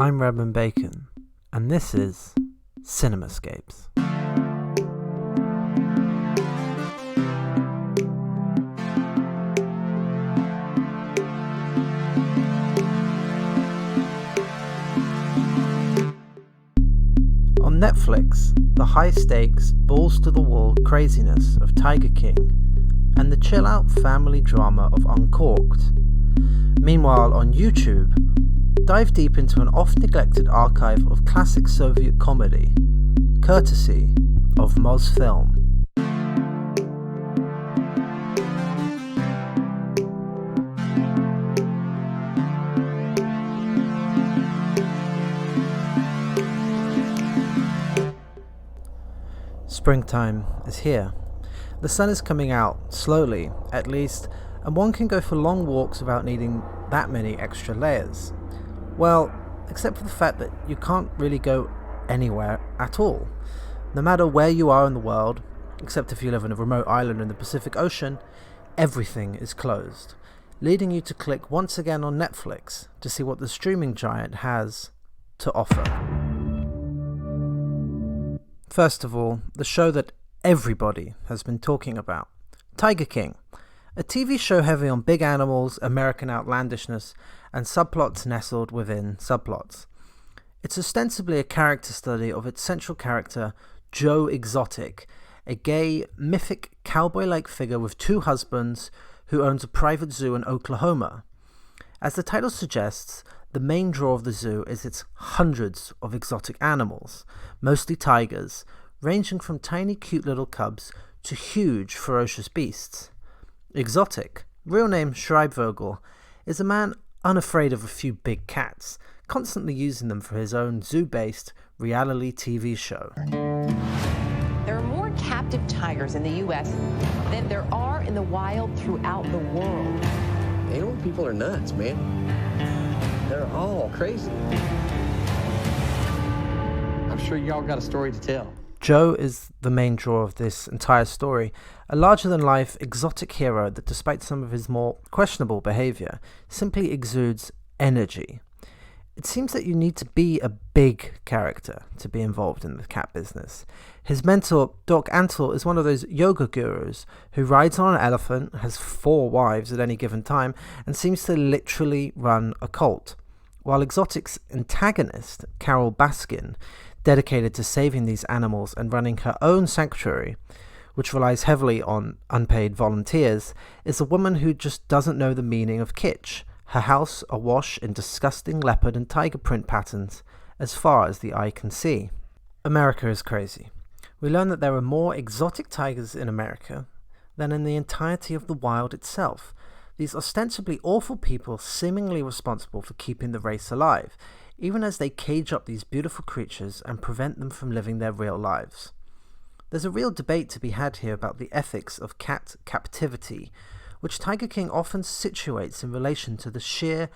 I'm Redmond Bacon, and this is Cinemascapes. On Netflix, the high-stakes, balls-to-the-wall craziness of Tiger King and the chill-out family drama of Uncorked. Meanwhile, on YouTube, dive deep into an oft-neglected archive of classic Soviet comedy, courtesy of Mosfilm. Springtime is here. The sun is coming out, slowly, at least, and one can go for long walks without needing that many extra layers. Well, except for the fact that you can't really go anywhere at all. No matter where you are in the world, except if you live on a remote island in the Pacific Ocean, everything is closed, leading you to click once again on Netflix to see what the streaming giant has to offer. First of all, the show that everybody has been talking about, Tiger King, a TV show heavy on big animals, American outlandishness, and subplots nestled within subplots. It's ostensibly a character study of its central character, Joe Exotic, a gay, mythic, cowboy-like figure with two husbands who owns a private zoo in Oklahoma. As the title suggests, the main draw of the zoo is its hundreds of exotic animals, mostly tigers, ranging from tiny cute little cubs to huge ferocious beasts. Exotic, real name Schreibvogel, is a man unafraid of a few big cats, constantly using them for his own zoo-based reality TV show. There are more captive tigers in the U.S. than there are in the wild throughout the world. Animal people are nuts, man. They're all crazy. I'm sure y'all got a story to tell. Joe is the main draw of this entire story, a larger-than-life exotic hero that, despite some of his more questionable behavior, simply exudes energy. It seems that you need to be a big character to be involved in the cat business. His mentor, Doc Antle, is one of those yoga gurus who rides on an elephant, has 4 wives at any given time, and seems to literally run a cult. While Exotic's antagonist, Carol Baskin, dedicated to saving these animals and running her own sanctuary, which relies heavily on unpaid volunteers, is a woman who just doesn't know the meaning of kitsch, her house awash in disgusting leopard and tiger print patterns as far as the eye can see. America is crazy. We learn that there are more exotic tigers in America than in the entirety of the wild itself. These ostensibly awful people seemingly responsible for keeping the race alive, even as they cage up these beautiful creatures and prevent them from living their real lives. There's a real debate to be had here about the ethics of cat captivity, which Tiger King often situates in relation to the sheer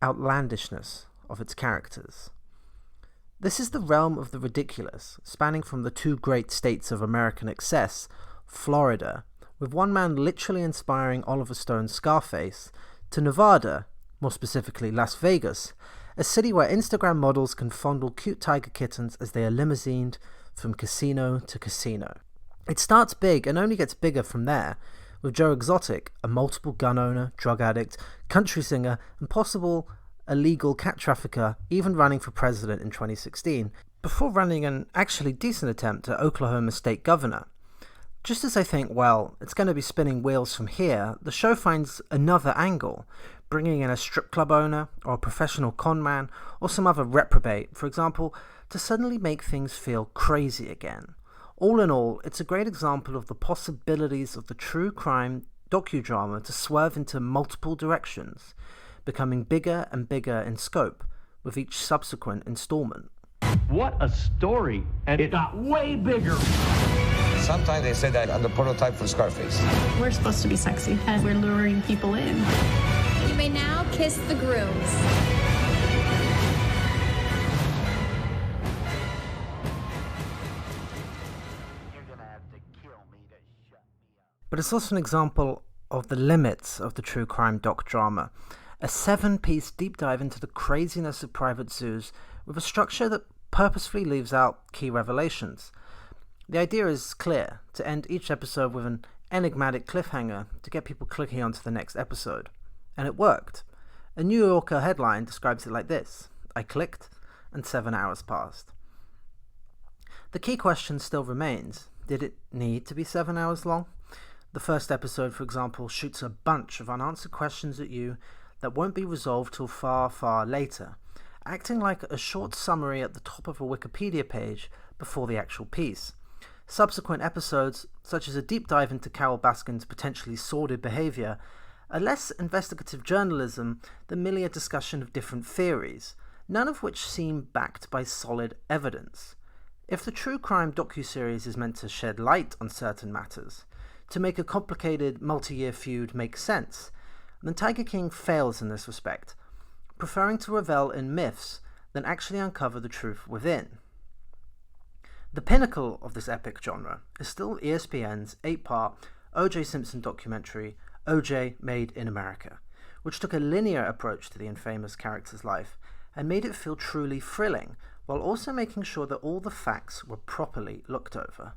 outlandishness of its characters. This is the realm of the ridiculous, spanning from the 2 great states of American excess, Florida, with one man literally inspiring Oliver Stone's Scarface, to Nevada, more specifically Las Vegas, a city where Instagram models can fondle cute tiger kittens as they are limousined from casino to casino. It starts big and only gets bigger from there, with Joe Exotic, a multiple gun owner, drug addict, country singer, and possible illegal cat trafficker, even running for president in 2016, before running an actually decent attempt at Oklahoma state governor. Just as I think, well, it's going to be spinning wheels from here, the show finds another angle, bringing in a strip club owner, or a professional con man, or some other reprobate, for example, to suddenly make things feel crazy again. All in all, it's a great example of the possibilities of the true crime docudrama to swerve into multiple directions, becoming bigger and bigger in scope with each subsequent installment. What a story! And it got way bigger! Sometimes they say that I'm the prototype for Scarface. We're supposed to be sexy, and we're luring people in. You may now kiss the grooms. But it's also an example of the limits of the true crime doc drama. A 7-piece deep dive into the craziness of private zoos with a structure that purposefully leaves out key revelations. The idea is clear, to end each episode with an enigmatic cliffhanger to get people clicking onto the next episode. And it worked. A New Yorker headline describes it like this: I clicked, and 7 hours passed. The key question still remains: did it need to be 7 hours long? The first episode, for example, shoots a bunch of unanswered questions at you that won't be resolved till far, far later, acting like a short summary at the top of a Wikipedia page before the actual piece. Subsequent episodes, such as a deep dive into Carol Baskin's potentially sordid behaviour, are less investigative journalism than merely a discussion of different theories, none of which seem backed by solid evidence. If the true crime docuseries is meant to shed light on certain matters, to make a complicated multi-year feud make sense, then Tiger King fails in this respect, preferring to revel in myths than actually uncover the truth within. The pinnacle of this epic genre is still ESPN's 8-part O.J. Simpson documentary, O.J. Made in America, which took a linear approach to the infamous character's life and made it feel truly thrilling, while also making sure that all the facts were properly looked over.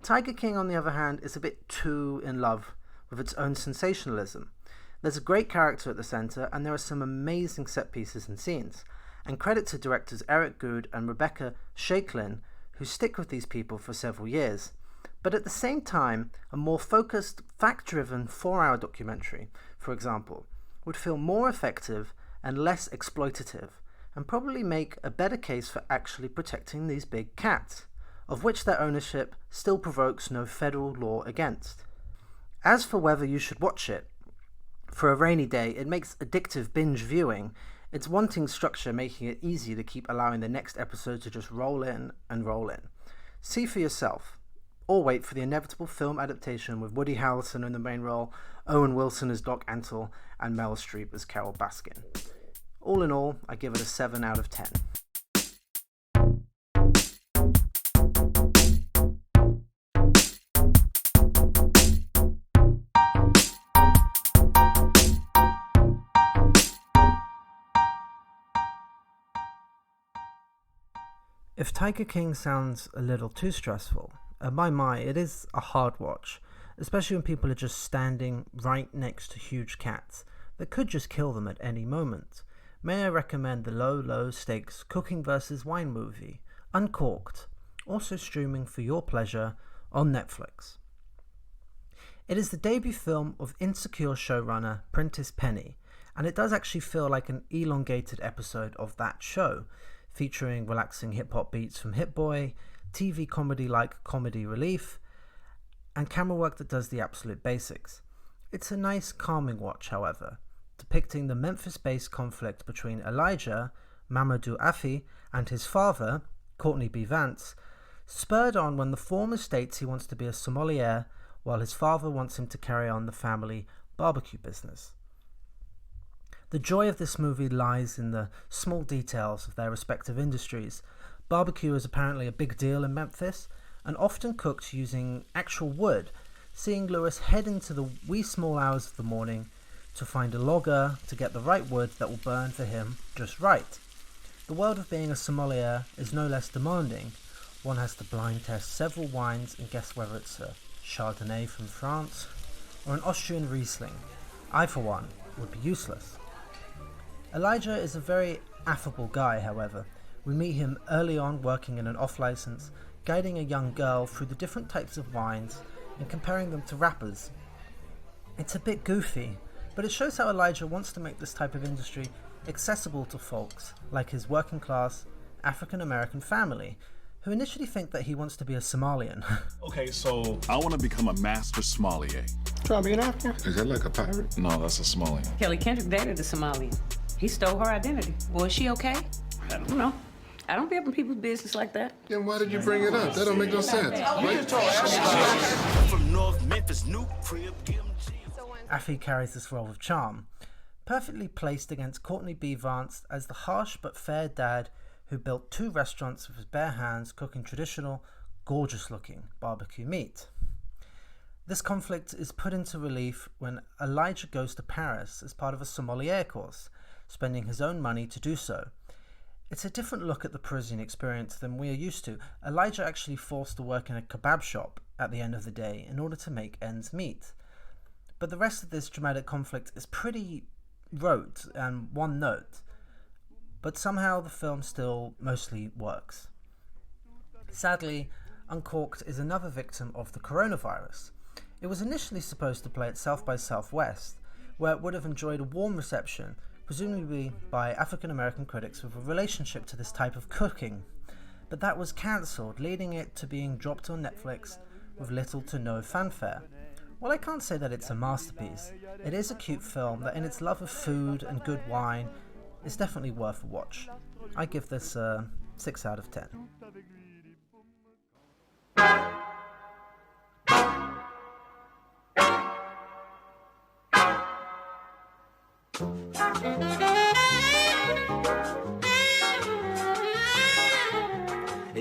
Tiger King, on the other hand, is a bit too in love with its own sensationalism. There's a great character at the centre, and there are some amazing set pieces and scenes, and credit to directors Eric Goode and Rebecca Shaiklin, who stick with these people for several years. But at the same time, a more focused, fact-driven 4-hour documentary, for example, would feel more effective and less exploitative, and probably make a better case for actually protecting these big cats, of which their ownership still provokes no federal law against. As for whether you should watch it, for a rainy day, it makes addictive binge viewing, its wanting structure making it easy to keep allowing the next episode to just roll in and roll in. See for yourself, or wait for the inevitable film adaptation with Woody Harrelson in the main role, Owen Wilson as Doc Antle, and Meryl Streep as Carol Baskin. All in all, I give it a 7 out of 10. If Tiger King sounds a little too stressful, it is a hard watch, especially when people are just standing right next to huge cats that could just kill them at any moment. May I recommend the low stakes cooking versus wine movie, Uncorked, also streaming for your pleasure on Netflix. It is the debut film of Insecure showrunner Prentice Penny, and it does actually feel like an elongated episode of that show, featuring relaxing hip-hop beats from Hit Boy, TV comedy-like comedy relief, and camera work that does the absolute basics. It's a nice, calming watch, however, depicting the Memphis-based conflict between Elijah, Mamadou Afi, and his father, Courtney B. Vance, spurred on when the former states he wants to be a sommelier, while his father wants him to carry on the family barbecue business. The joy of this movie lies in the small details of their respective industries. Barbecue is apparently a big deal in Memphis, and often cooked using actual wood, seeing Lewis head into the wee small hours of the morning to find a logger to get the right wood that will burn for him just right. The world of being a sommelier is no less demanding. One has to blind test several wines and guess whether it's a Chardonnay from France or an Austrian Riesling. I, for one, would be useless. Elijah is a very affable guy, however. We meet him early on working in an off-license, guiding a young girl through the different types of wines and comparing them to rappers. It's a bit goofy, but it shows how Elijah wants to make this type of industry accessible to folks like his working class African-American family, who initially think that he wants to be a Somalian. Okay, so I want to become a master sommelier. Try being African? Is that like a pirate? No, that's a Somalian. Kelly Kendrick dated a Somalian. He stole her identity. Well, is she okay? I don't know. I don't be up in people's business like that. Then why did you bring it up? That don't make no sense. From North Memphis, new crib, Afi carries this role with charm, perfectly placed against Courtney B. Vance as the harsh but fair dad who built 2 restaurants with his bare hands cooking traditional, gorgeous-looking barbecue meat. This conflict is put into relief when Elijah goes to Paris as part of a sommelier course, spending his own money to do so. It's a different look at the Parisian experience than we are used to. Elijah actually forced to work in a kebab shop at the end of the day in order to make ends meet. But the rest of this dramatic conflict is pretty rote and one note. But somehow the film still mostly works. Sadly, Uncorked is another victim of the coronavirus. It was initially supposed to play at South by Southwest, where it would have enjoyed a warm reception, presumably by African American critics with a relationship to this type of cooking. But that was cancelled, leading it to being dropped on Netflix with little to no fanfare. While I can't say that it's a masterpiece, it is a cute film that in its love of food and good wine is definitely worth a watch. I give this a 6 out of 10.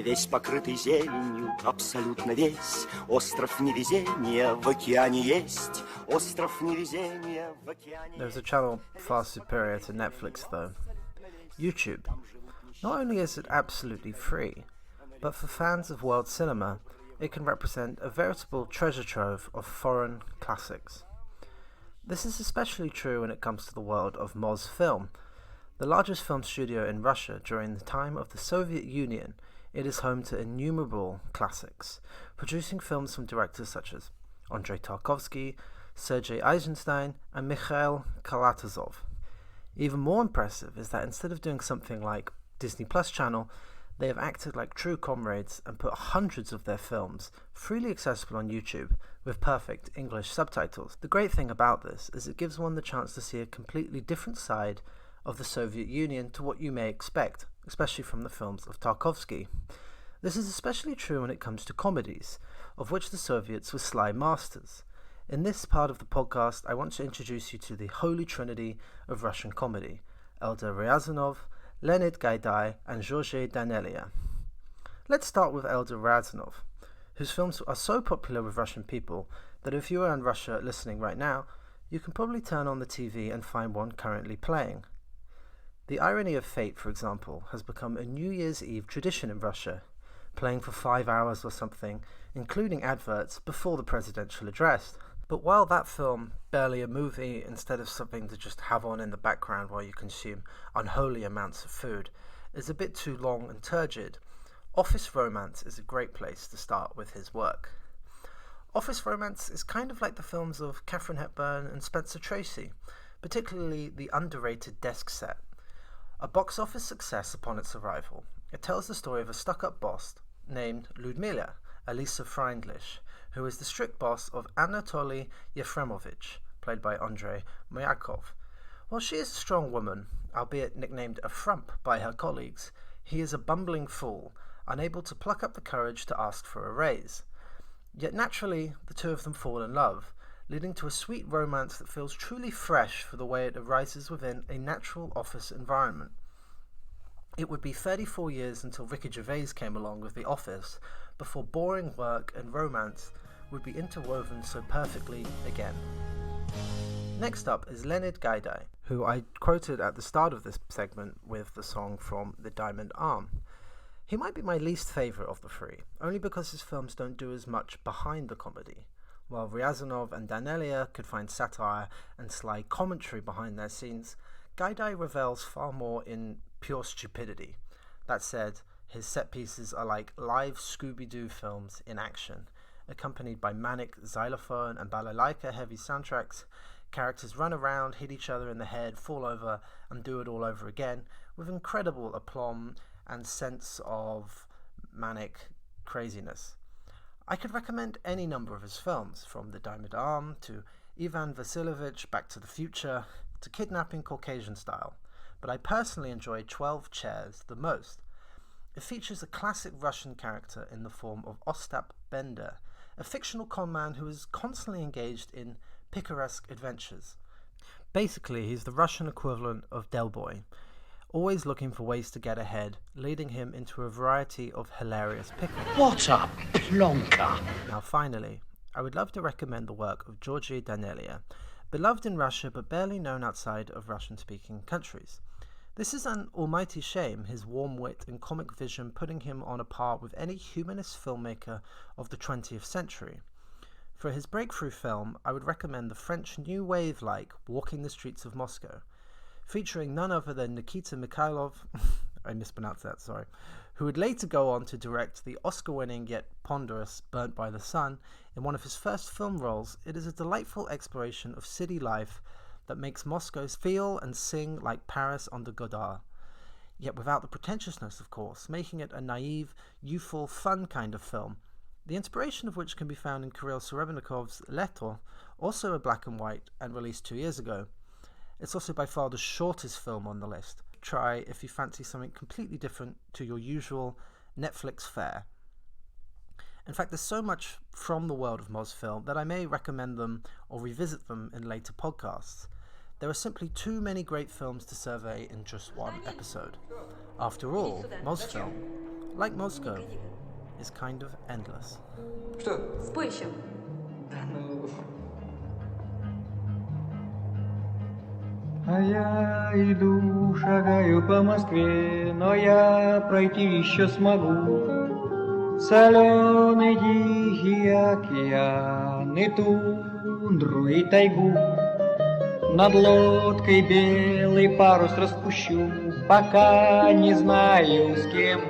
Весь покрытый зеленью, абсолютно весь. Остров невезения в океане есть. Остров невезения в океане. There's a channel far superior to Netflix though. YouTube. Not only is it absolutely free, but for fans of world cinema, it can represent a veritable treasure trove of foreign classics. This is especially true when it comes to the world of Mosfilm, the largest film studio in Russia during the time of the Soviet Union. It is home to innumerable classics, producing films from directors such as Andrei Tarkovsky, Sergei Eisenstein, and Mikhail Kalatozov. Even more impressive is that instead of doing something like Disney Plus channel, they have acted like true comrades and put hundreds of their films freely accessible on YouTube with perfect English subtitles. The great thing about this is it gives one the chance to see a completely different side of the Soviet Union to what you may expect, especially from the films of Tarkovsky. This is especially true when it comes to comedies, of which the Soviets were sly masters. In this part of the podcast, I want to introduce you to the holy trinity of Russian comedy: Eldar Ryazanov, Leonid Gaidai, and Georges Danelia. Let's start with Eldar Ryazanov, whose films are so popular with Russian people that if you are in Russia listening right now, you can probably turn on the TV and find one currently playing. The Irony of Fate, for example, has become a New Year's Eve tradition in Russia, playing for 5 hours or something, including adverts before the presidential address. But while that film, barely a movie instead of something to just have on in the background while you consume unholy amounts of food, is a bit too long and turgid, Office Romance is a great place to start with his work. Office Romance is kind of like the films of Katharine Hepburn and Spencer Tracy, particularly the underrated Desk Set. A box office success upon its arrival, it tells the story of a stuck-up boss named Ludmila, Alisa Freundlich, who is the strict boss of Anatoly Yefremovich, played by Andrei Myakov. While she is a strong woman, albeit nicknamed a frump by her colleagues, he is a bumbling fool, unable to pluck up the courage to ask for a raise. Yet naturally, the two of them fall in love, leading to a sweet romance that feels truly fresh for the way it arises within a natural office environment. It would be 34 years until Ricky Gervais came along with The Office before boring work and romance would be interwoven so perfectly again. Next up is Leonid Gaidai, who I quoted at the start of this segment with the song from The Diamond Arm. He might be my least favourite of the three, only because his films don't do as much behind the comedy. While Ryazanov and Danelia could find satire and sly commentary behind their scenes, Gaidai revels far more in pure stupidity. That said, his set pieces are like live Scooby-Doo films in action, accompanied by manic xylophone and balalaika heavy soundtracks. Characters run around, hit each other in the head, fall over, and do it all over again, with incredible aplomb and sense of manic craziness. I could recommend any number of his films, from The Diamond Arm to Ivan Vasilievich, Back to the Future, to Kidnapping Caucasian Style, but I personally enjoy 12 Chairs the most. It features a classic Russian character in the form of Ostap Bender, a fictional conman who is constantly engaged in picaresque adventures. Basically, he's the Russian equivalent of Del Boy, always looking for ways to get ahead, leading him into a variety of hilarious pickles. What a plonker! Now finally, I would love to recommend the work of Georgi Danelia, beloved in Russia but barely known outside of Russian-speaking countries. This is an almighty shame, his warm wit and comic vision putting him on a par with any humanist filmmaker of the 20th century. For his breakthrough film, I would recommend the French New Wave-like Walking the Streets of Moscow, featuring none other than Nikita Mikhailov, I mispronounced that, sorry, who would later go on to direct the Oscar-winning yet ponderous Burnt by the Sun. In one of his first film roles, it is a delightful exploration of city life that makes Moscow feel and sing like Paris under Godard, yet without the pretentiousness, of course, making it a naive, youthful, fun kind of film, the inspiration of which can be found in Kirill Serebrennikov's Lettre, also a black and white and released 2 years ago. It's also by far the shortest film on the list. Try if you fancy something completely different to your usual Netflix fare. In fact, there's so much from the world of Mosfilm that I may recommend them or revisit them in later podcasts. There are simply too many great films to survey in just one episode. After all, Mosfilm, like Moscow, is kind of endless. А я иду, шагаю по Москве, но я пройти еще смогу. Соленый тихий океан, и тундру, и тайгу. Над лодкой белый парус распущу, пока не знаю с кем.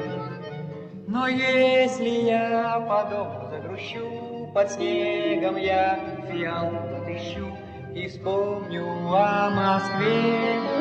Но если я по дому загрущу, под снегом я фиалку отыщу и вспомню о Москве.